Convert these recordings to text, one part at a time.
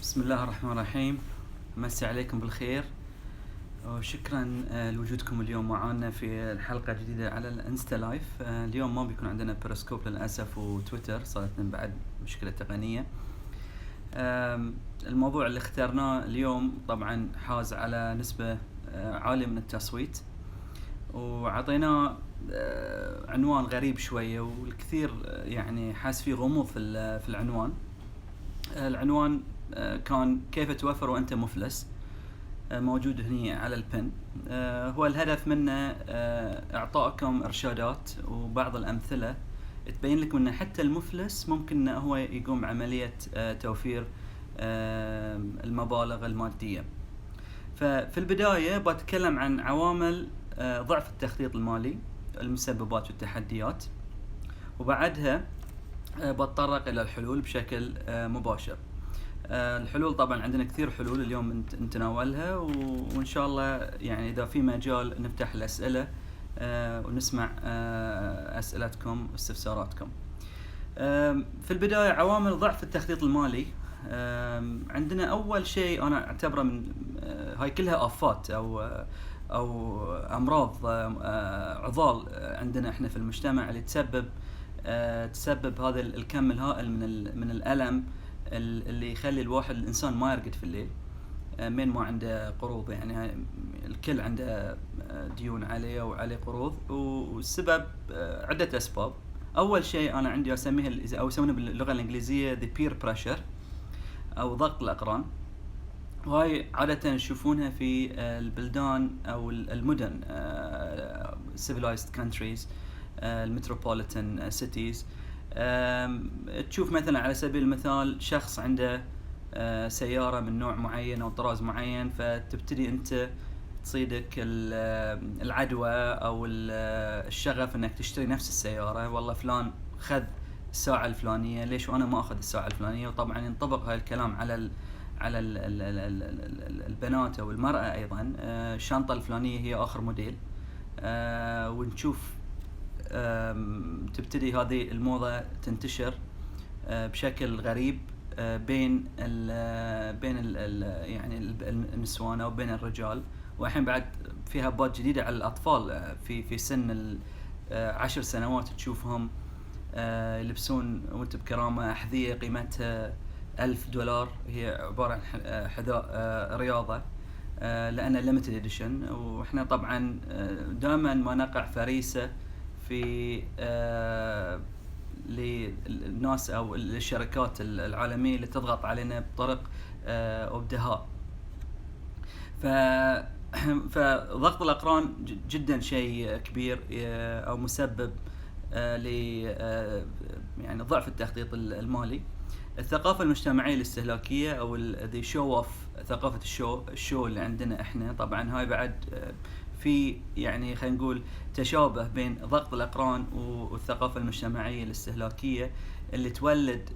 بسم الله الرحمن الرحيم. مسي عليكم بالخير وشكرا لوجودكم اليوم معنا في الحلقة الجديدة على الانستا لايف. اليوم ما بيكون عندنا بيرسكوب للأسف وتويتر، صارت من بعد مشكلة تقنية. الموضوع اللي اخترناه اليوم طبعا حاز على نسبة عالية من التصويت، وعطيناه عنوان غريب شوية، والكثير يعني حاس فيه غموض في العنوان. العنوان كان كيف توفر وأنت مفلس، موجود هنا على البن. هو الهدف منه إعطائكم إرشادات وبعض الأمثلة تبين لكم أن حتى المفلس ممكن أنه هو يقوم بعملية توفير المبالغ المادية. ففي البداية بتكلم عن عوامل ضعف التخطيط المالي، المسببات والتحديات، وبعدها بتطرق إلى الحلول بشكل مباشر. الحلول طبعا عندنا كثير حلول اليوم نتناولها، وإن شاء الله يعني إذا في مجال نفتح الأسئلة ونسمع أسئلتكم واستفساراتكم. في البداية عوامل ضعف التخطيط المالي. عندنا أول شيء أنا أعتبره من هاي كلها آفات أو أمراض عضال عندنا إحنا في المجتمع، اللي تسبب هذا الكم الهائل من الألم اللي يخلي الإنسان ما يرقد في الليل من ما عنده قروض. يعني الكل عنده ديون عليه وعليه قروض، والسبب عدة أسباب. أول شيء أنا عندي أسميها أو يسمونها باللغة الإنجليزية the peer pressure أو ضغط الأقران، وهاي عادة تشوفونها في البلدان أو المدن civilized countries، المتروبوليتان سيتيز. تشوف مثلا على سبيل المثال شخص عنده سيارة من نوع معين أو طراز معين، فتبتدي أنت تصيدك العدوى أو الشغف أنك تشتري نفس السيارة. والله فلان خذ الساعة الفلانية، ليش وأنا ما أخذ الساعة الفلانية؟ وطبعا ينطبق هاي الكلام على البنات أو المرأة أيضا. الشنطة الفلانية هي آخر موديل، ونشوف تبتدي هذه الموضة تنتشر بشكل غريب بين يعني النسوان أو بين الرجال. والحين بعد فيها هبات جديدة على الأطفال في سن 10 سنوات، تشوفهم يلبسون وانت بكرامة أحذية قيمتها $1000، هي عبارة عن حذاء رياضة لأنها limited edition. وإحنا طبعا دائما ما نقع فريسة في للناس أو الشركات العالمية اللي تضغط علينا بطرق وبدهاء. فضغط الأقران جدا شيء كبير أو مسبب يعني ضعف التخطيط المالي. الثقافة المجتمعية الاستهلاكية أو the show off، ثقافة الشو اللي عندنا إحنا. طبعا هاي بعد في يعني خلينا نقول تشابه بين ضغط الأقران والثقافة المجتمعية الاستهلاكية، اللي تولد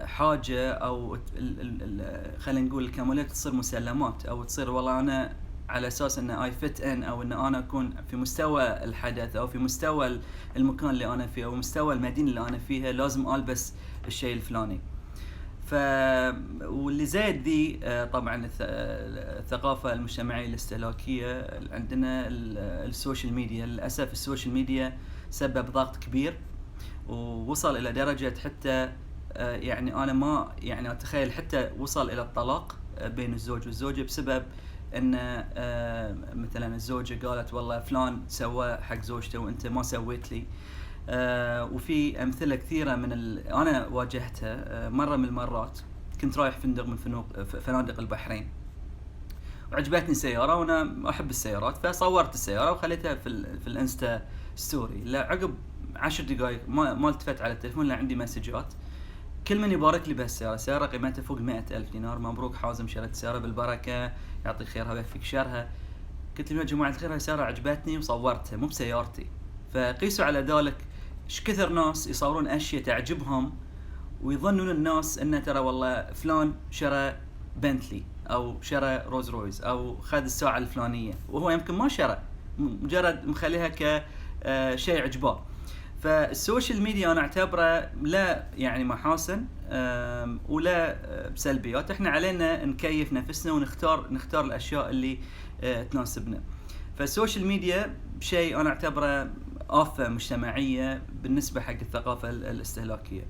حاجة أو خلينا نقول الكمالات تصير مسلمات، أو تصير والله أنا على أساس أن I fit in، أو أن أنا أكون في مستوى الحدث أو في مستوى المكان اللي أنا فيه أو مستوى المدينة اللي أنا فيها، لازم ألبس الشيء الفلاني. واللي زايد ذي طبعا الثقافة المجتمعية الاستهلاكية عندنا السوشيال ميديا. للأسف السوشيال ميديا سبب ضغط كبير، ووصل إلى درجة حتى يعني أنا ما يعني أتخيل حتى وصل إلى الطلاق بين الزوج والزوجة بسبب أن مثلا الزوجة قالت والله فلان سوى حق زوجته وأنت ما سويت لي. وفي أمثلة كثيرة أنا واجهتها. مرة من المرات كنت رايح فندق من فنادق البحرين، وعجبتني سيارة وأنا أحب السيارات، فصورت السيارة وخليتها في الانستا ستوري. لا عقب 10 دقائق ما التفت على التلفون، لا عندي مسجات كل من يبارك لي بهالسيارة. سيارة قيمتها فوق 100,000 دينار. مبروك حازم، شريت السيارة بالبركة، يعطيك خيرها ويكفيك شرها. قلت لهم يا جماعة الخير، هالسيارة عجبتني وصورتها مو بسيارتي. فقيسوا على ذلك ايش كثر ناس يصورون اشياء تعجبهم ويظنون الناس انه ترى والله فلان شرى بنتلي او شرى روز رويز او خذ الساعة الفلانية، وهو يمكن ما شرى، مجرد مخليها كشيء عجباه. فالسوشيال ميديا انا اعتبره لا يعني محاسن ولا سلبيات. احنا علينا نكيف نفسنا ونختار الاشياء اللي تناسبنا. فالسوشيال ميديا شيء انا اعتبره آفة مجتمعية بالنسبة حق الثقافة الاستهلاكية.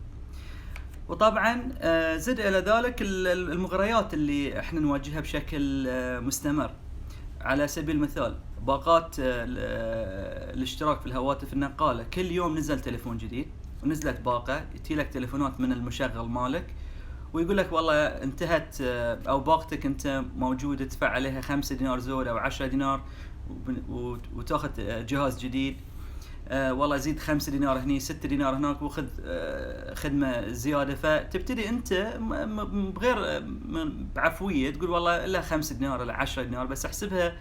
وطبعا زد الى ذلك المغريات اللي احنا نواجهها بشكل مستمر. على سبيل المثال باقات الاشتراك في الهواتف النقالة، كل يوم نزل تليفون جديد ونزلت باقة، يتيلك تليفونات من المشغل مالك ويقول لك والله انتهت او باقتك انت موجودة، تدفع عليها 5 دينار زود او 10 دينار وتاخذ جهاز جديد. والله زيد 5 دينار هني 6 دينار هناك وخذ خدمة زيادة. فتبتدي انت بغير بعفوية تقول والله الا 5 دينار الا 10 دينار، بس احسبها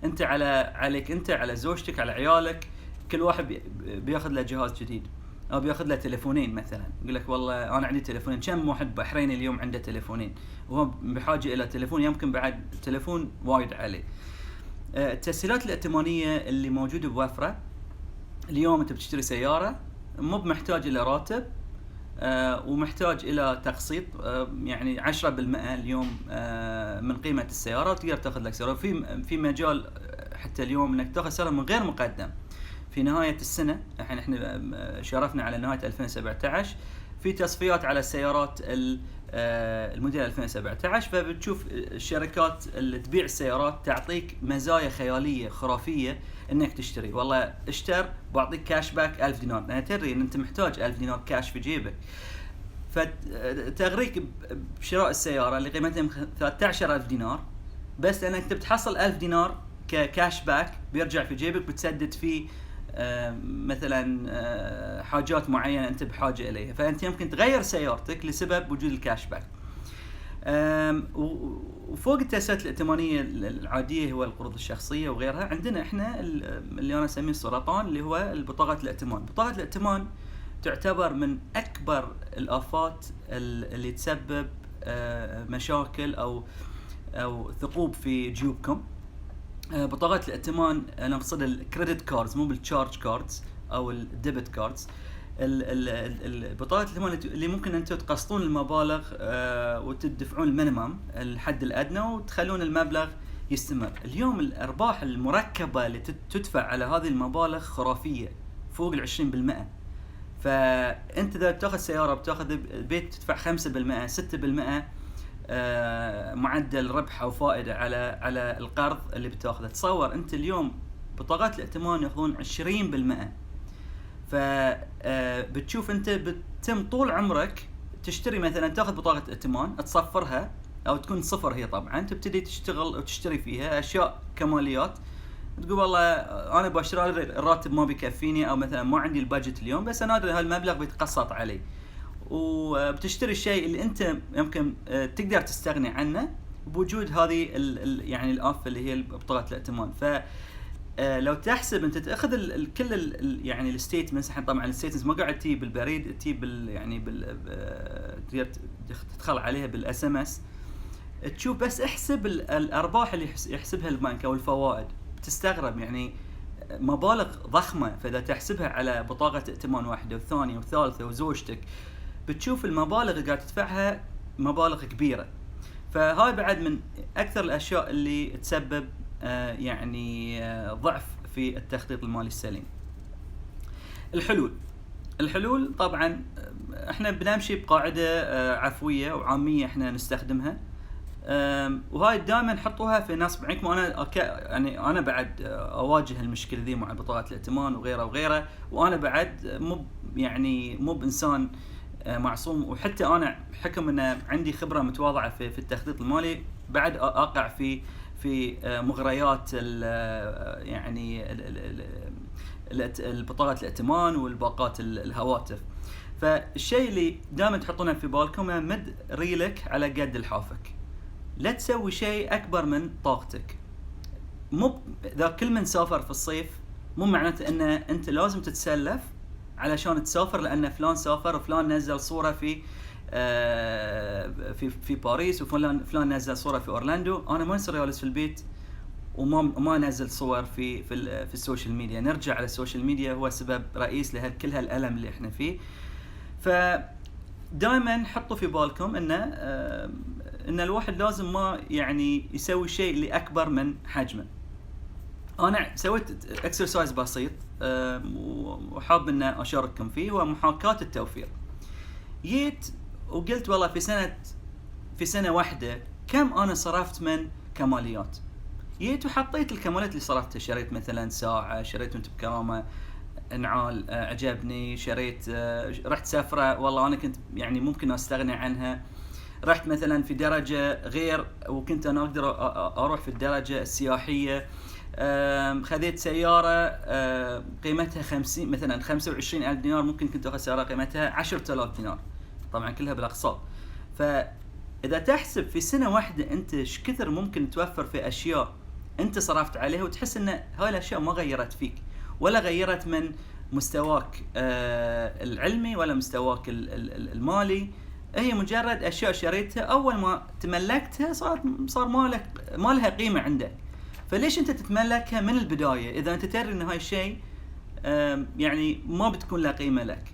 انت عليك انت، على زوجتك، على عيالك. كل واحد بياخذ له جهاز جديد او بياخذ له تليفونين مثلا، يقول لك والله انا عندي تليفونين. كم واحد بحريني اليوم عنده تليفونين وهو بحاجة الى تليفون، يمكن بعد تليفون وايد عليه. التسهيلات الائتمانية اللي موجودة بوفرة. اليوم انت بتشتري سيارة مو بمحتاج الى راتب ومحتاج الى تقسيط يعني 10% اليوم من قيمة السيارة، وتقدر تاخذ لك سيارة. في مجال حتى اليوم انك تاخذ سيارة من غير مقدم. في نهاية السنة احنا شرفنا على نهاية 2017 في تصفيات على السيارات الموديل 2017، فبتشوف الشركات اللي تبيع السيارات تعطيك مزايا خيالية خرافية انك تشتري. والله اشتر بعطيك كاش باك 1000 دينار، انا تدري ان انت محتاج 1000 دينار كاش في جيبك، فتغريك بشراء السيارة اللي قيمتها 13000 دينار بس لانك انت بتحصل 1000 دينار ككاش باك بيرجع في جيبك، بتسدد فيه مثلا حاجات معينة انت بحاجة اليها. فانت يمكن تغير سيارتك لسبب وجود الكاش باك. وفوق التسهيلات الائتمانية العادية هو القروض الشخصية وغيرها، عندنا احنا اللي انا اسميه السرطان اللي هو البطاقات الائتمان. بطاقة الائتمان تعتبر من اكبر الآفات اللي تسبب مشاكل او ثقوب في جيوبكم. بطاقات الائتمان انا اقصد الكريدت كاردز مو بالتشارج كاردز او الديبت كاردز. البطاقات الائتمان اللي ممكن انتم تقسطون المبالغ وتدفعون المينيمم الحد الادنى وتخلون المبلغ يستمر. اليوم الارباح المركبة اللي تدفع على هذه المبالغ خرافية فوق 20%. فانت اذا بتاخذ سيارة بتاخذ بيت تدفع 5% 6% معدل ربح او فائدة على القرض اللي بتاخذه. تصور انت اليوم بطاقات الائتمان ياخذون 20%. فبتشوف انت بتتم طول عمرك تشتري، مثلا تاخذ بطاقة ائتمان تصفرها او تكون صفر هي، طبعا تبتدي تشتغل وتشتري فيها اشياء كماليات، تقول والله انا بشتري الراتب ما بيكفيني او مثلا ما عندي البادجت اليوم، بس انا ادري هالمبلغ بيتقسط علي، وبتشتري الشيء اللي انت يمكن تقدر تستغني عنه بوجود هذه يعني الآفة اللي هي بطاقة الائتمان. ف لو تحسب انت تاخذ كل يعني الستيتمنتس، طبعا الستيتمنتس ما قاعد تجي بالبريد، تجي يعني تقدر تدخل عليها بالاس ام اس، تشوف بس احسب الارباح اللي يحسبها البنك او الفوائد، تستغرب يعني مبالغ ضخمة. فاذا تحسبها على بطاقة ائتمان واحدة وثانية وثالثة وزوجتك بتشوف المبالغ اللي قاعد تدفعها مبالغ كبيرة. فهاي بعد من اكثر الاشياء اللي تسبب يعني ضعف في التخطيط المالي السليم. الحلول طبعا احنا بنمشي بقاعدة عفوية وعامية احنا نستخدمها، وهاي دائما حطوها في نصب عينكم. انا يعني انا بعد اواجه المشكلة ذي مع بطاقات الائتمان وغيره، وانا بعد مو بانسان معصوم، وحتى انا بحكم ان عندي خبرة متواضعة في التخطيط المالي بعد اقع في مغريات يعني البطاقات الائتمان والباقات الهواتف. فالشيء اللي دائما تحطونه في بالكم مد ريلك على قد الحافك، لا تسوي شيء اكبر من طاقتك. مو اذا كل من سافر في الصيف مو معناته ان انت لازم تتسلف علشان تسافر، لان فلان سافر وفلان نزل صورة في باريس وفلان نزل صورة في اورلاندو. انا ما يصير جالس في البيت وما انزل صور في السوشيال ميديا. نرجع على السوشيال ميديا هو سبب رئيس كل هالالم اللي احنا فيه. فدائما حطوا في بالكم ان الواحد لازم ما يعني يسوي شيء اللي اكبر من حجمه. انا سويت اكسرسايز بسيط وحاب ان اشارككم فيه، هو محاكاة التوفير. جيت وقلت والله في سنة واحدة كم انا صرفت من كماليات. جيت وحطيت الكماليات اللي صرفتها، شريت مثلا ساعة، شريت وانت بكرامة نعال عجبني، شريت رحت سفرة والله انا كنت يعني ممكن استغني عنها، رحت مثلا في درجة غير وكنت انا اقدر اروح في الدرجة السياحية، خذيت سيارة قيمتها 50 مثلا 25,000 دينار، ممكن كنت اخذ سيارة قيمتها 10,000 دينار، طبعا كلها بالاقساط. فاذا تحسب في سنة واحدة انت ايش كثر ممكن توفر في اشياء انت صرفت عليها، وتحس ان هاي الاشياء ما غيرت فيك ولا غيرت من مستواك العلمي ولا مستواك المالي، هي مجرد اشياء شريتها اول ما تملكتها صار ما لها قيمة عندك. فليش انت تتملكها من البداية اذا انت تدري ان هاي الشيء يعني ما بتكون له قيمة لك؟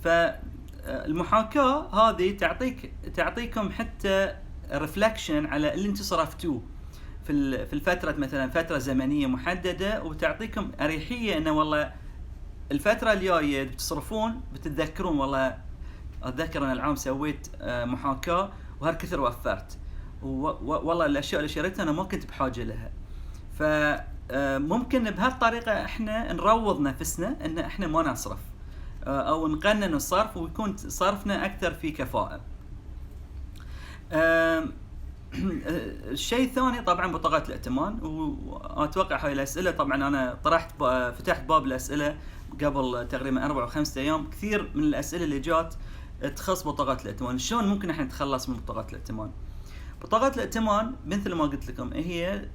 فالمحاكاة هذه تعطيكم حتى ريفلكشن على اللي انتم صرفتوه في الفترة، مثلا فترة زمنية محددة، وتعطيكم اريحية انه والله الفترة الجاية بتصرفون بتتذكرون والله اتذكر ان العام سويت محاكاة وهالكثر وفرت، والله الاشياء اللي شريتها انا ما كنت بحاجة لها. فممكن بهالطريقة احنا نروض نفسنا ان احنا ما نصرف او نقنن الصرف ويكون صرفنا اكثر في كفاءة. الشيء الثاني طبعا بطاقات الائتمان، واتوقع هاي الاسئلة طبعا انا فتحت باب الاسئلة قبل تقريبا 4 أو 5 ايام. كثير من الاسئلة اللي جات تخص بطاقات الائتمان، شلون ممكن احنا نتخلص من بطاقات الائتمان؟ بطاقات الائتمان مثل ما قلت لكم هي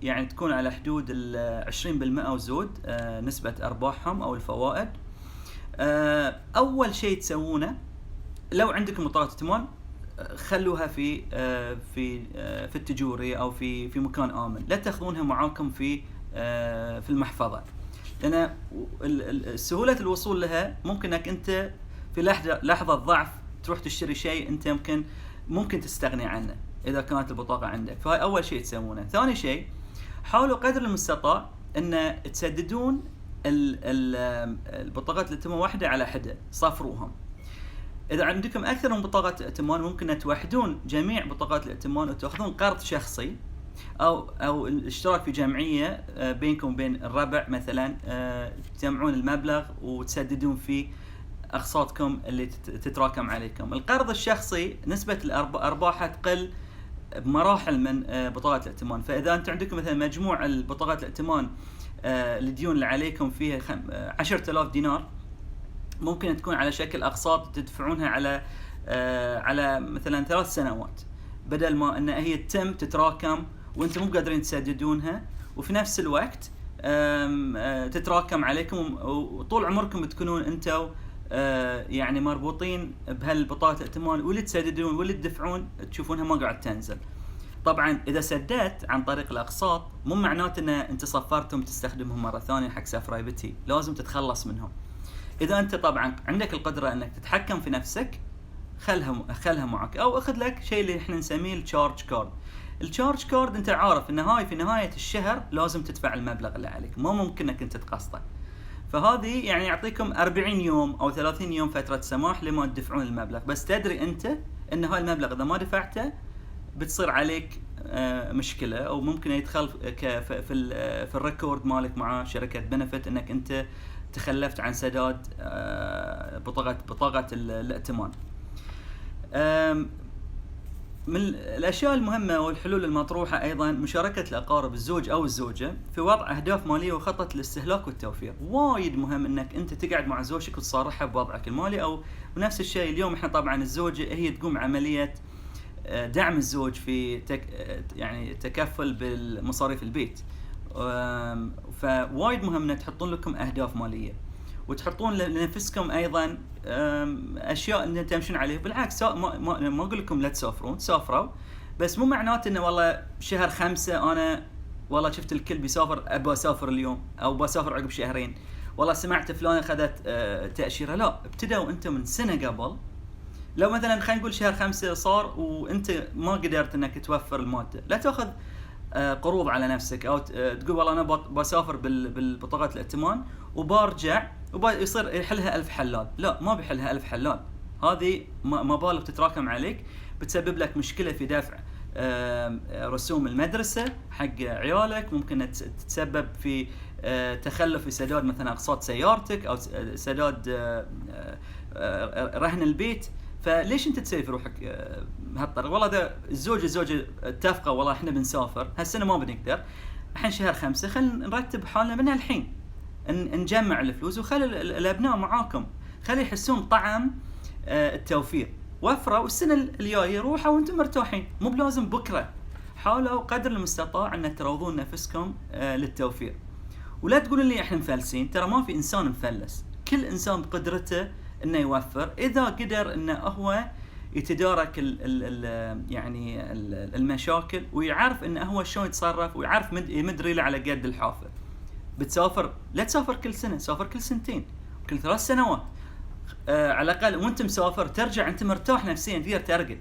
يعني تكون على حدود 20% وزود نسبة ارباحهم او الفوائد. اول شيء تسوونه لو عندكم بطاقة ائتمان خلوها في التجوري او في مكان امن، لا تاخذونها معاكم في المحفظة، لان سهولة الوصول لها ممكن انك انت في لحظة ضعف تروح تشتري شيء انت ممكن تستغني عنه اذا كانت البطاقة عندك. فهاي اول شيء تسوونه. ثاني شيء حاولوا قدر المستطاع ان تسددون البطاقات الائتمان واحدة على حدة، صفروهم. اذا عندكم اكثر من بطاقة ائتمان ممكن توحدون جميع بطاقات الائتمان وتاخذون قرض شخصي او الاشتراك في جمعية بينكم وبين الربع مثلا، تجمعون المبلغ وتسددون فيه اقساطكم اللي تتراكم عليكم. القرض الشخصي نسبة الارباح تقل بمراحل من بطاقات الائتمان، فاذا انتم عندكم مثلا مجموع البطاقات الائتمان الديون اللي عليكم فيها 10,000 دينار، ممكن تكون على شكل اقساط تدفعونها على مثلا 3 سنوات، بدل ما ان هي تتراكم وانتم مو قادرين تسددونها، وفي نفس الوقت تتراكم عليكم وطول عمركم بتكونون انتم يعني مربوطين بهالبطاقة الائتمان، واللي تسددون واللي تدفعون تشوفونها ما قاعد تنزل. طبعا اذا سددت عن طريق الاقساط مو معناته ان انت صفرتهم تستخدمهم مرة ثانية حق سفر بتي، لازم تتخلص منهم. اذا انت طبعا عندك القدرة انك تتحكم في نفسك خلها معك، او اخذ لك شيء اللي احنا نسميه التشارج كارد. التشارج كارد انت عارف ان هاي في نهاية الشهر لازم تدفع المبلغ اللي عليك، ما ممكن انك انت تقسطه. فهذه يعني يعطيكم 40 يوم او 30 يوم فترة سماح لما تدفعون المبلغ، بس تدري انت ان هاي المبلغ اذا ما دفعته بتصير عليك مشكلة، او ممكن يدخل في الريكورد مالك مع شركة بنفيت انك انت تخلفت عن سداد بطاقة الائتمان. من الاشياء المهمة والحلول المطروحة ايضا مشاركة الاقارب، الزوج او الزوجة في وضع اهداف مالية وخطط الاستهلاك والتوفير. وايد مهم انك انت تقعد مع زوجك وتصارحها بوضعك المالي، او نفس الشيء اليوم احنا طبعا الزوجة هي تقوم عملية دعم الزوج في يعني تكفل بالمصاريف البيت. فوايد مهم ان تحطون لكم اهداف مالية وتحطون لنفسكم ايضا اشياء ان تمشون عليه. بالعكس ما اقول لكم لا تسافرون، سافروا، بس مو معناته انه والله شهر 5 انا والله شفت الكل بيسافر، ابى اسافر اليوم او بسافر عقب شهرين، والله سمعت فلان اخذت تاشيره. لا، ابتدوا انت من سنه قبل. لو مثلا خلينا نقول شهر 5 صار وانت ما قدرت انك توفر الماده، لا تاخذ قروض على نفسك، او تقول والله انا بسافر بالبطاقه الائتمان وبرجع ويصير يحلها 1000 حلال. لا، ما بيحلها 1000 حلال، هذه مبالغ تتراكم عليك، بتسبب لك مشكله في دفع رسوم المدرسه حق عيالك، ممكن تتسبب في تخلف في سداد مثلا اقساط سيارتك، او سداد رهن البيت. فليش انت تسوي في روحك بهالطريقه؟ والله اذا الزوجه اتفقوا والله احنا بنسافر هالسنه ما بنقدر، الحين شهر 5 خلينا نرتب حالنا من الحين، نجمع الفلوس وخلي الابناء معاكم، خلي يحسون طعم التوفير. وفروا والسنه الجايه روحوا وانتم مرتاحين، مو بلازم بكره. حاولوا قدر المستطاع ان تروضون نفسكم للتوفير. ولا تقولوا لي احنا مفلسين، ترى ما في انسان مفلس، كل انسان بقدرته انه يوفر اذا قدر انه هو يتدارك يعني المشاكل، ويعرف انه هو شلون يتصرف، ويعرف يمد ريله على قد الحافه. بتسافر لا تسافر كل سنه، سافر كل سنتين، كل 3 سنوات على الاقل. وانت مسافر ترجع انت مرتاح نفسيا، تقدر ترقد،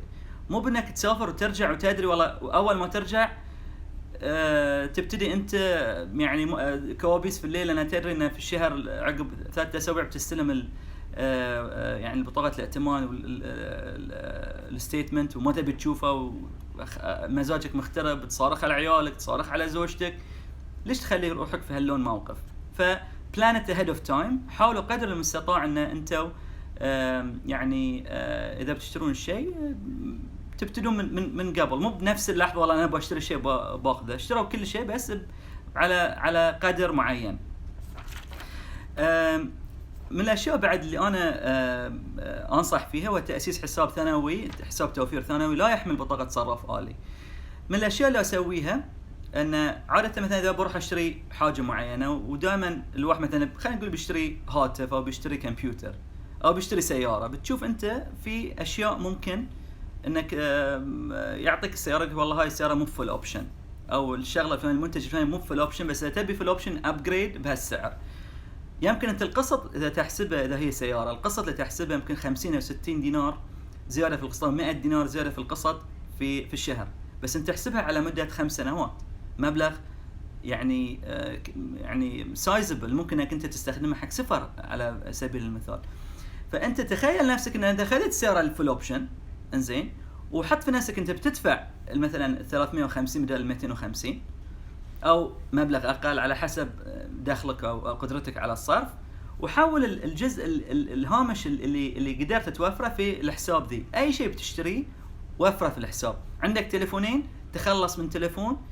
مو بانك تسافر وترجع وتدري والله اول ما ترجع تبتدي انت يعني كوابيس في الليل. انا تدري ان في الشهر عقب 3 اسابيع بتستلم يعني البطاقه الائتمان والستيتمنت وما تبي تشوفه، ومزاجك مخترب، تصارخ على عيالك، تصارخ على زوجتك. ليش تخلي روحك في هاللون موقف؟ فبلانت ahead of time. حاولوا قدر المستطاع ان انتم يعني اذا بتشترون الشيء تبتدون من قبل، مو بنفس اللحظه والله انا بشتري شيء باخذه. اشتروا كل شيء بس على قدر معين. من الاشياء بعد اللي انا انصح فيها هو تاسيس حساب ثانوي، حساب توفير ثانوي لا يحمل بطاقه صراف آلي. من الاشياء اللي اسويها ان عاده مثلا اذا بروح اشتري حاجه معينه، ودائما الواحد مثلا خلينا نقول بيشتري هاتف او بيشتري كمبيوتر او بيشتري سياره، بتشوف انت في اشياء ممكن انك يعطيك السياره، والله هاي السياره مو فول اوبشن، او الشغله الفلانيه المنتج الفلاني مو فول اوبشن، بس اذا تبي فول اوبشن ابجريد بهالسعر. يمكن انت القسط اذا تحسبها، اذا هي سياره القسط اللي تحسبها يمكن 50 او 60 دينار زياده في القسط، 100 دينار زياده في القسط في الشهر، بس انت تحسبها على مده 5 سنوات، مبلغ يعني سايزبل، ممكن انك انت تستخدمها حق سفر على سبيل المثال. فانت تخيل نفسك ان انت اخذت السياره الفول اوبشن، انزين، وحط في نفسك انت بتدفع مثلا 350 بدل 250 او مبلغ اقل على حسب دخلك او قدرتك على الصرف، وحول الجزء الهامش اللي قدرت توفره في الحساب ذي. اي شيء بتشتريه وفره في الحساب. عندك تليفونين، تخلص من تليفون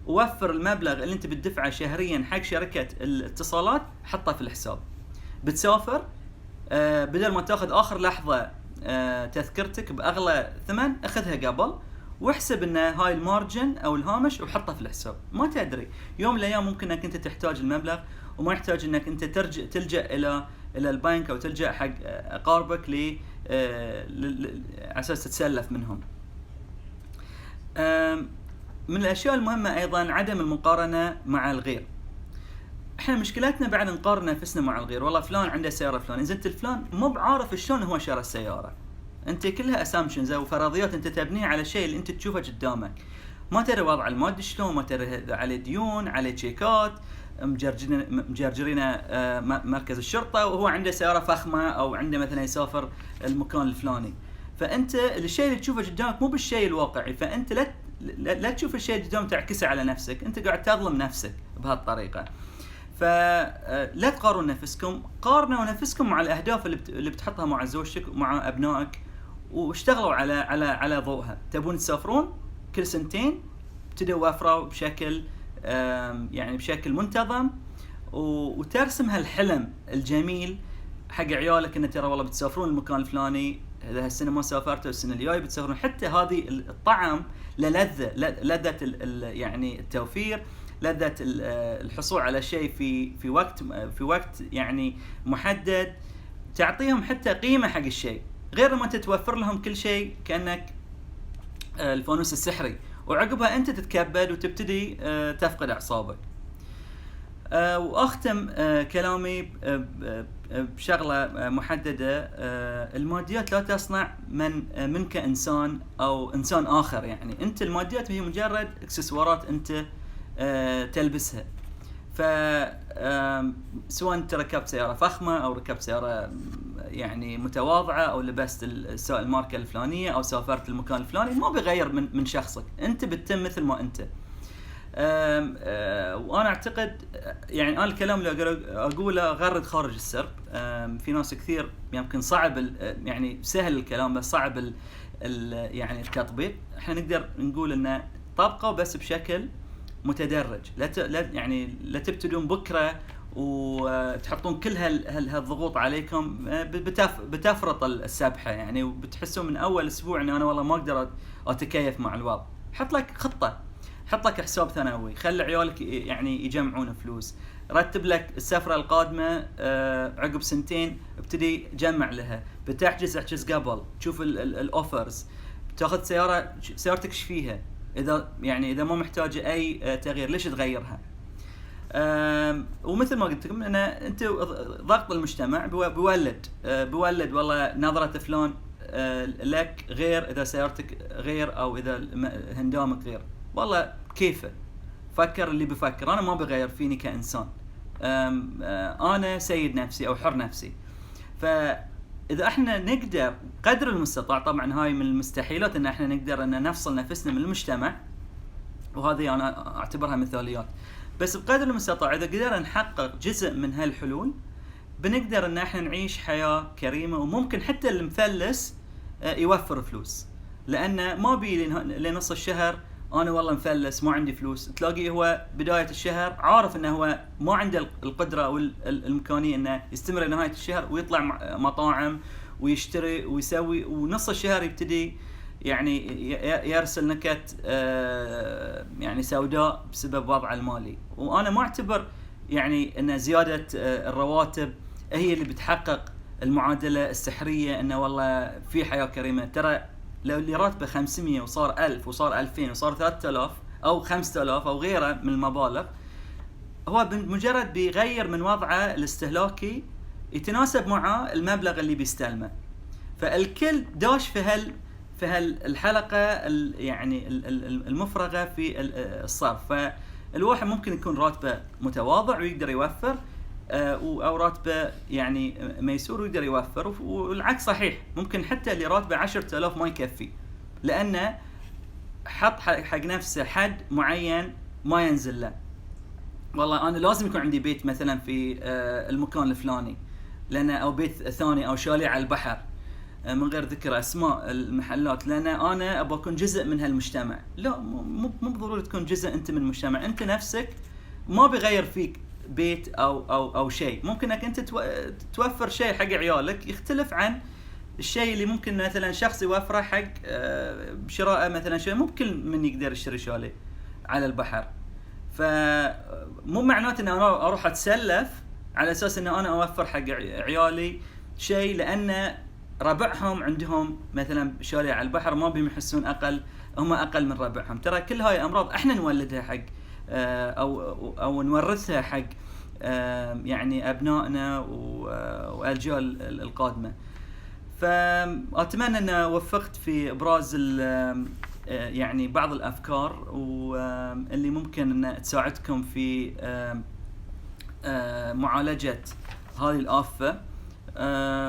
ووفر المبلغ اللي انت بتدفعه شهريا حق شركه الاتصالات، حطه في الحساب. بتسافر بدل ما تاخذ اخر لحظه تذكرتك باغلى ثمن، اخذها قبل واحسب ان هاي المارجن او الهامش وحطه في الحساب. ما تدري يوم من الايام ممكن انك انت تحتاج المبلغ، وما يحتاج انك انت تلجا الى البنك او تلجا حق اقاربك على اساس تتسلف منهم. من الاشياء المهمه ايضا عدم المقارنه مع الغير. احنا مشكلتنا بعد نقارن نفسنا مع الغير، والله فلان عنده سياره فلان، زين الفلان مو بعارف شلون هو شرى السياره. انت كلها اسامبشنز او فرضيات انت تبنيها على شيء اللي انت تشوفه قدامك، ما تدري وضع المادي شلون، ما تدري عليه ديون، عليه تشيكات، مجرجرين مركز الشرطه وهو عنده سياره فخمه، او عنده مثلا يسافر المكان الفلاني. فانت الشيء اللي تشوفه قدامك مو بالشيء الواقعي، فانت لا تشوف الشيء اللي قدامك تعكسه على نفسك، انت قاعد تظلم نفسك بهالطريقه. فلا تقارنوا نفسكم، قارنوا نفسكم مع الاهداف اللي بتحطها مع زوجتك ومع ابنائك، واشتغلوا على ضوءها. تبون تسافرون كل سنتين، ابتدوا وفروا بشكل يعني بشكل منتظم، وترسم هالحلم الجميل حق عيالك ان ترى والله بتسافرون المكان الفلاني، اذا هالسنه ما سافرتوا السنه الجايه بتسافرون. حتى هذه الطعم لذة يعني التوفير، لذة الحصول على شيء في وقت يعني محدد، تعطيهم حتى قيمة حق الشيء، غير ما تتوفر لهم كل شيء كأنك الفانوس السحري وعقبها انت تتكبد وتبتدي تفقد اعصابك. واختم كلامي بشغله محدده. الماديات لا تصنع منك انسان او انسان اخر. يعني انت الماديات هي مجرد اكسسوارات انت تلبسها. ف سواء انت ركبت سياره فخمه او ركبت سياره يعني متواضعه او لبست الماركه الفلانيه او سافرت المكان الفلاني، ما بيغير من شخصك. انت بتتم مثل ما انت. وانا اعتقد يعني انا الكلام اللي اقوله غرد خارج السرب. في ناس كثير يمكن صعب يعني سهل الكلام بس صعب يعني التطبيق. احنا نقدر نقول انه طبقه بس بشكل متدرج. يعني لا تبتدون بكره وتحطون كل هالضغوط عليكم، بتفرط السبحه يعني، وبتحسون من اول اسبوع ان انا والله ما اقدر اتكيف مع الوضع. حط لك خطه، حط لك حساب ثانوي، خلي عيالك يعني يجمعون فلوس، رتب لك السفره القادمه عقب سنتين، ابتدي جمع لها. بتحجز احجز قبل، تشوف الاوفرز، تاخذ سيارتك ايش فيها، اذا ما محتاجه اي تغيير ليش تغيرها. ومثل ما قلت لكم انت ضغط المجتمع بيولد والله نظره فلان لك غير، اذا سيارتك غير او اذا هندامك غير. والله كيفه فكر اللي بفكر، انا ما بغير فيني كانسان. انا سيد نفسي او حر نفسي. فاذا احنا نقدر قدر المستطاع، طبعا هاي من المستحيلات ان احنا نقدر ان نفصل نفسنا من المجتمع، وهذه انا اعتبرها مثاليات، بس بقدر المستطاع اذا قدرنا نحقق جزء من هالحلول بنقدر ان احنا نعيش حياة كريمة. وممكن حتى المفلس يوفر فلوس، لانه ما بي لنص الشهر انا والله مفلس ما عندي فلوس. تلاقيه هو بداية الشهر عارف انه هو ما عنده القدرة او الامكانية انه يستمر لنهاية الشهر ويطلع مطاعم ويشتري ويسوي، ونص الشهر يبتدي يعني يرسل نكت يعني سوداء بسبب وضعه المالي. وانا ما اعتبر يعني ان زيادة الرواتب هي اللي بتحقق المعادلة السحرية انه والله في حياة كريمة. ترى لو اللي راتبه 500 وصار 1000 وصار 2000 وصار 3000 او 5000 او غيره من المبالغ، هو بمجرد بيغير من وضعه الاستهلاكي يتناسب مع المبلغ اللي بيستلمه. فالكل داش في هالحلقة يعني المفرغة في الصرف. فالواحد ممكن يكون راتبه متواضع ويقدر يوفر، او راتبه يعني ميسور ويقدر يوفر، والعكس صحيح. ممكن حتى اللي راتبه 10000 ما يكفي، لانه حط حق نفسه حد معين ما ينزل له. والله انا لازم يكون عندي بيت مثلا في المكان الفلاني، لأن او بيت ثاني او شاليه على البحر، من غير ذكر اسماء المحلات، لان انا ابغى اكون جزء من هالمجتمع. لا، مو بالضروره تكون جزء انت من المجتمع. انت نفسك ما بيغير فيك بيت او شيء. ممكن انك انت توفر شيء حق عيالك يختلف عن الشيء اللي ممكن مثلا شخص يوفره حق شراء مثلا شيء. ممكن من يقدر يشتري شاليه على البحر. فمو معناته ان انا اروح اتسلف على اساس ان انا اوفر حق عيالي شيء، لان ربعهم عندهم مثلا شاليه على البحر ما بيحسون هم اقل من ربعهم. ترى كل هاي امراض احنا نولدها حق او نورثها حق يعني ابنائنا واجيال القادمه. فاتمنى ان وفقت في ابراز يعني بعض الافكار واللي ممكن ان تساعدكم في معالجه هذه الآفة.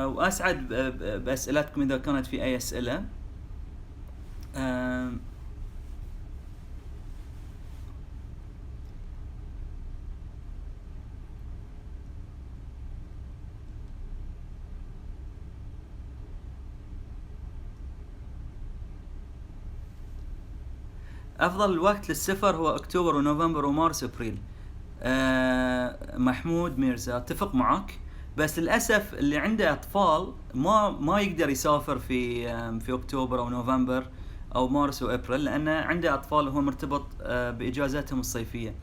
وأسعد بأسئلتكم إذا كانت في أي أسئلة. أفضل الوقت للسفر هو أكتوبر ونوفمبر ومارس وأبريل. محمود ميرزا، أتفق معك، بس للأسف اللي عنده أطفال ما يقدر يسافر في أكتوبر أو نوفمبر أو مارس وأبريل، لأنه عنده أطفال وهو مرتبط بإجازاتهم الصيفية.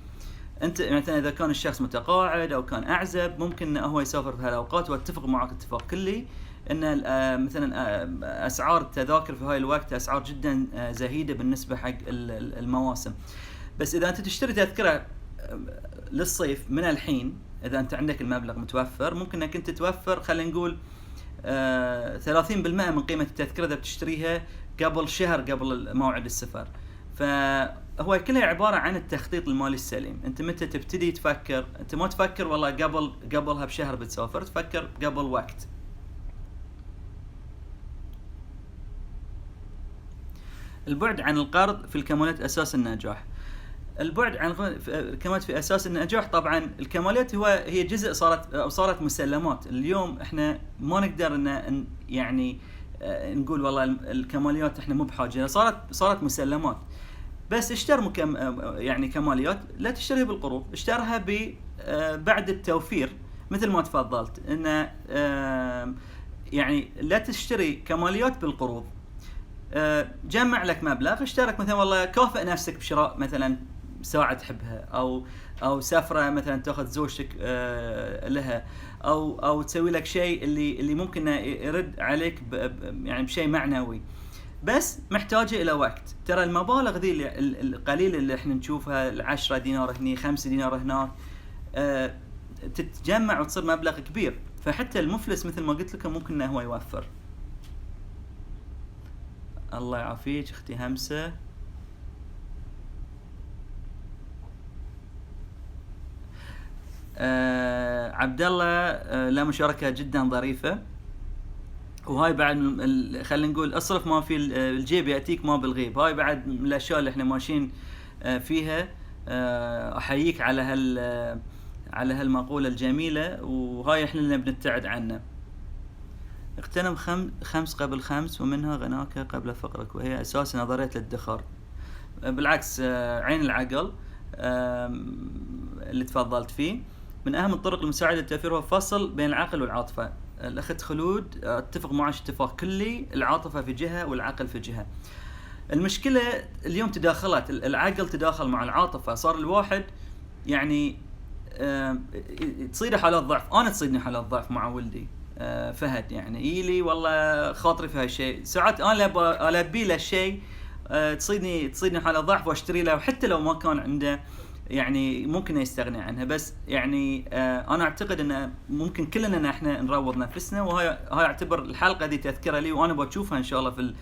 أنت مثلا إذا كان الشخص متقاعد أو كان أعزب ممكن هو يسافر في هالأوقات، وأتفق معك اتفاق كلي ان مثلا اسعار التذاكر في هاي الوقت اسعار جدا زهيده بالنسبه حق المواسم. بس اذا انت تشتري تذكره للصيف من الحين، اذا انت عندك المبلغ متوفر، ممكن انك انت توفر خلينا نقول 30% من قيمه التذكره اذا بتشتريها قبل شهر قبل موعد السفر. فهو كلها عباره عن التخطيط المالي السليم. انت متى تبتدي تفكر، انت ما تفكر والله قبلها بشهر بتسافر، تفكر قبل وقت. البعد عن القرض في الكماليات اساس النجاح. البعد عن الكماليات في اساس النجاح، طبعا الكماليات هي جزء صارت مسلمات. اليوم احنا ما نقدر ان يعني نقول والله الكماليات احنا مو بحاجه، صارت مسلمات. بس اشتر يعني كماليات لا تشتريها بالقروض، اشترها بعد التوفير مثل ما تفضلت، انه يعني لا تشتري كماليات بالقروض. جمع لك مبلغ، اشترك مثلا والله كافئ نفسك بشراء مثلا ساعة تحبها، او سفرة مثلا تاخذ زوجتك لها، او تسوي لك شيء اللي ممكن يرد عليك يعني بشيء معنوي. بس محتاجة الى وقت. ترى المبالغ ذي القليلة اللي احنا نشوفها 10 دينار هني 5 دينار هناك تتجمع وتصير مبلغ كبير. فحتى المفلس مثل ما قلت لكم ممكن انه هو يوفر. الله يعافيك اختي همسة. عبد الله له مشاركة جدا ظريفة. وهاي بعد خلينا نقول اصرف ما في الجيب يأتيك ما بالغيب. هاي بعد من الاشياء اللي احنا ماشيين فيها. احييك على هالمقولة الجميلة، وهاي احنا اللي بنبتعد عنه. اغتنم خمس قبل خمس ومنها غناك قبل فقرك، وهي اساس نظرية الادخار. بالعكس عين العقل اللي تفضلت فيه. من اهم الطرق لمساعدة التوفير هو فصل بين العقل والعاطفة. الاخت خلود اتفق معك اتفاق كلي، العاطفة في جهة والعقل في جهة. المشكلة اليوم تداخلت العقل تداخل مع العاطفة، صار الواحد يعني تصير حالات ضعف. انا تصيدني حالات ضعف مع ولدي فهد، يعني يلي والله خاطري في هالشيء، ساعات انا البي له شيء تصيدني حالة ضعف واشتري له، وحتى لو ما كان عنده يعني ممكن يستغني عنها. بس يعني انا اعتقد ان ممكن كلنا احنا نروض نفسنا، وهاي اعتبر الحلقة دي تذكرة لي، وانا بشوفها ان شاء الله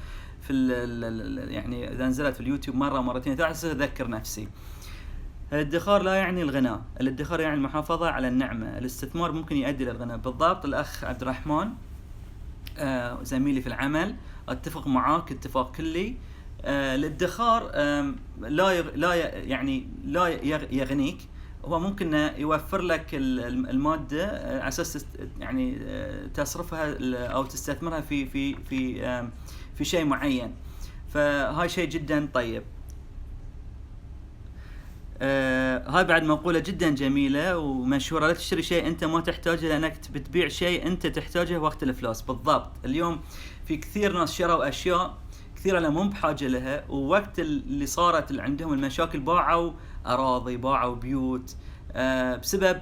يعني اذا نزلت في اليوتيوب مرة مرتين ثلاثة اذكر نفسي. الادخار لا يعني الغناء، الادخار يعني المحافظة على النعمة. الاستثمار ممكن يؤدي للغناء. بالضبط الأخ عبد الرحمن زميلي في العمل، أتفق معاك اتفاق كلي. الادخار لا يغنيك. هو ممكن يوفر لك المادة على أساس يعني تصرفها أو تستثمرها في شيء معين. فهاي شيء جدا طيب. هاي بعد مقولة جدا جميلة ومشهورة. لا تشتري شيء انت ما تحتاجه لانك بتبيع شيء انت تحتاجه وقت الافلاس. بالضبط اليوم في كثير ناس شروا اشياء كثيرة لا مو بحاجة لها، ووقت اللي صارت اللي عندهم المشاكل باعوا اراضي، باعوا بيوت بسبب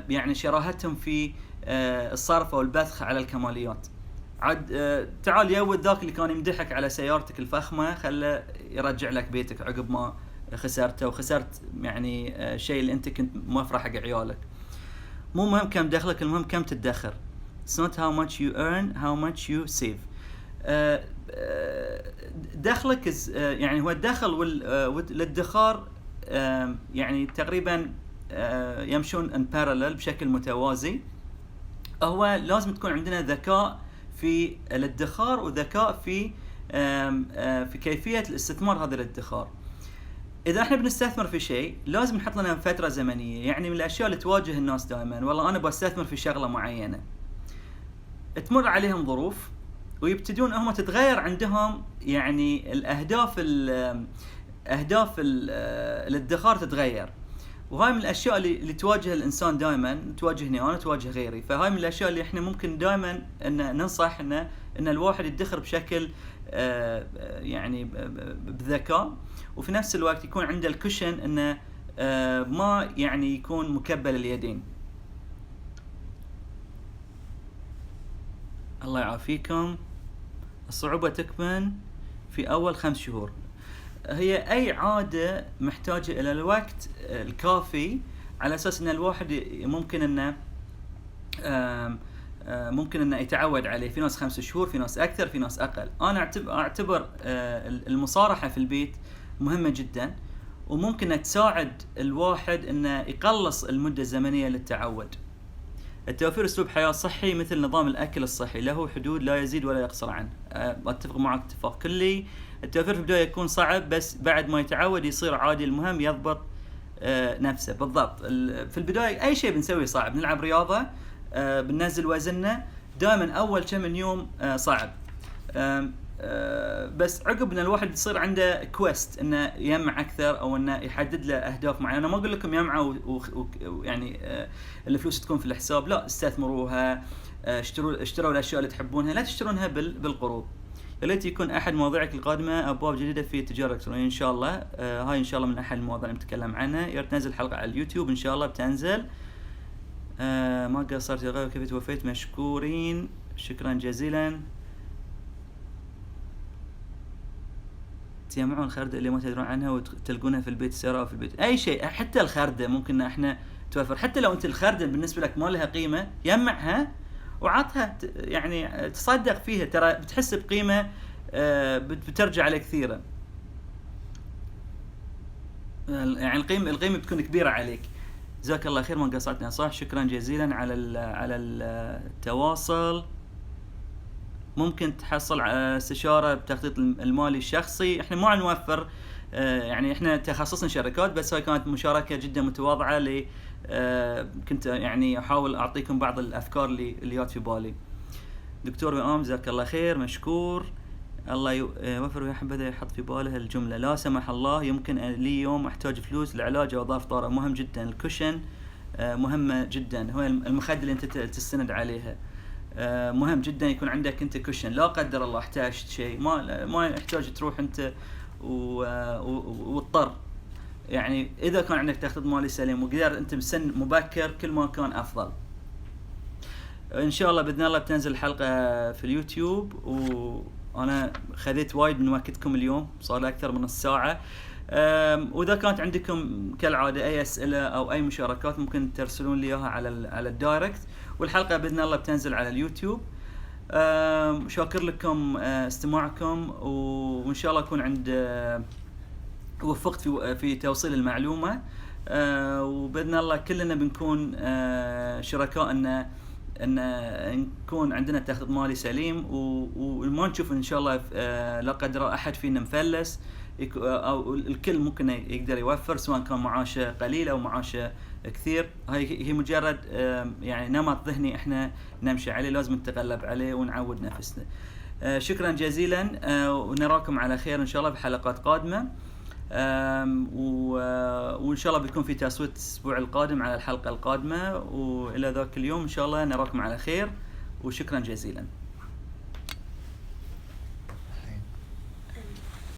يعني شراهتهم في الصرف او البذخ على الكماليات. عاد تعال يود ذاك اللي كان يمدحك على سيارتك الفخمة خله يرجع لك بيتك عقب ما خسرته، وخسرت يعني شيء اللي انت كنت موفره حق عيالك. مو مهم كم دخلك، المهم كم تدخر. It's not how much you earn, how much you save. دخلك يعني هو الدخل والادخار يعني تقريبا يمشون in parallel بشكل متوازي. هو لازم تكون عندنا ذكاء في الادخار وذكاء في كيفية الاستثمار هذا الادخار. إذا احنا بنستثمر في شيء لازم نحط لنا فترة زمنية. يعني من الأشياء اللي تواجه الناس دائما، والله أنا بستثمر في شغلة معينة، تمر عليهم ظروف ويبتدون هم تتغير عندهم يعني أهداف الادخار تتغير. وهاي من الأشياء اللي تواجه الإنسان دائما، تواجهني أنا تواجه غيري. فهاي من الأشياء اللي احنا ممكن دائما أن ننصح أن الواحد يدخر بشكل يعني بذكاء، وفي نفس الوقت يكون عنده الكشن انه ما يعني يكون مكبل اليدين. الله يعافيكم. الصعوبة تكمن في أول 5 شهور. هي أي عادة محتاجة إلى الوقت الكافي على أساس أن الواحد ممكن أنه يتعود عليه. في ناس 5 شهور، في ناس أكثر، في ناس أقل. أنا أعتبر المصارحة في البيت مهمة جدا، وممكن أن تساعد الواحد أنه يقلص المدة الزمنية للتعود. التوفير أسلوب حياة صحي مثل نظام الأكل الصحي له حدود لا يزيد ولا يقصر عنه. أتفق معك اتفاق كلي. التوفير في البداية يكون صعب، بس بعد ما يتعود يصير عادي. المهم يضبط نفسه بالضبط. في البداية أي شيء بنسويه صعب. نلعب رياضة، بننزل وزننا، دائما أول كم من يوم صعب. بس عقب ان الواحد يصير عنده كويست انه يجمع اكثر، او انه يحدد له اهداف معينه. انا ما اقول لكم يجمعوا يعني الفلوس تكون في الحساب، لا، استثمروها، اشتروا الاشياء اللي تحبونها، لا تشترونها بالقروض. يا ليت يكون احد مواضيعك القادمه ابواب جديده في التجاره الالكترونيه ان شاء الله. هاي ان شاء الله من احد المواضيع اللي نتكلم عنها. يا ريت تنزل حلقه على اليوتيوب ان شاء الله بتنزل. ما قصرت يا غاية، كيف توفيت؟ مشكورين، شكرا جزيلا. تجمعون الخردة اللي ما تدرون عنها وتلقونها في البيت، سراء في البيت. اي شيء، حتى الخردة ممكن احنا توفر. حتى لو انت الخردة بالنسبة لك ما لها قيمة، جمعها وعطها، يعني تصدق فيها، ترى بتحس بقيمة، بترجع عليك كثيرا. يعني القيمة بتكون كبيرة عليك. جزاك الله خير، ما قصرتنا صح. شكرا جزيلا على التواصل. ممكن تحصل استشارة بتخطيط المالي الشخصي. احنا ما نوفر، يعني احنا تخصصنا شركات، بس هاي كانت مشاركة جدا متواضعة لي. كنت يعني احاول اعطيكم بعض الافكار اللي جات في بالي. دكتور وئام جزاك الله خير، مشكور. الله يوفر ويا حبذا يحط في باله الجملة لا سمح الله يمكن لي يوم احتاج فلوس لعلاج او ظرف طارئ. مهم جدا. الكوشن مهمة جدا، هو المخدة اللي انت تستند عليها. مهم جدا يكون عندك انت كوشن، لا قدر الله احتاجت شيء، ما يحتاج تروح انت واضطر. يعني اذا كان عندك تخطيط مالي سليم وقدر انت بسن مبكر، كل ما كان افضل. ان شاء الله باذن الله بتنزل الحلقه في اليوتيوب. وانا خذيت وايد من وقتكم اليوم، صار له اكثر من نص ساعه. واذا كانت عندكم كالعاده اي اسئله او اي مشاركات، ممكن ترسلون لي اياها على الدايركت. والحلقه باذن الله بتنزل على اليوتيوب. شاكر لكم استماعكم، وان شاء الله اكون وفقت في توصيل المعلومه. وباذن الله كلنا بنكون شركاء ان نكون عندنا تخطيط مالي سليم، وما نشوف ان شاء الله لا قدر احد فينا مفلس، او الكل ممكن يقدر يوفر، سواء كان معاشه قليل او معاشه كثير. هي مجرد يعني نمط ذهني احنا نمشي عليه، لازم نتغلب عليه ونعود نفسنا. شكرا جزيلا، ونراكم على خير ان شاء الله بحلقات قادمه. وان شاء الله بيكون في تصويت الاسبوع القادم على الحلقه القادمه. والى ذاك اليوم ان شاء الله نراكم على خير، وشكرا جزيلا.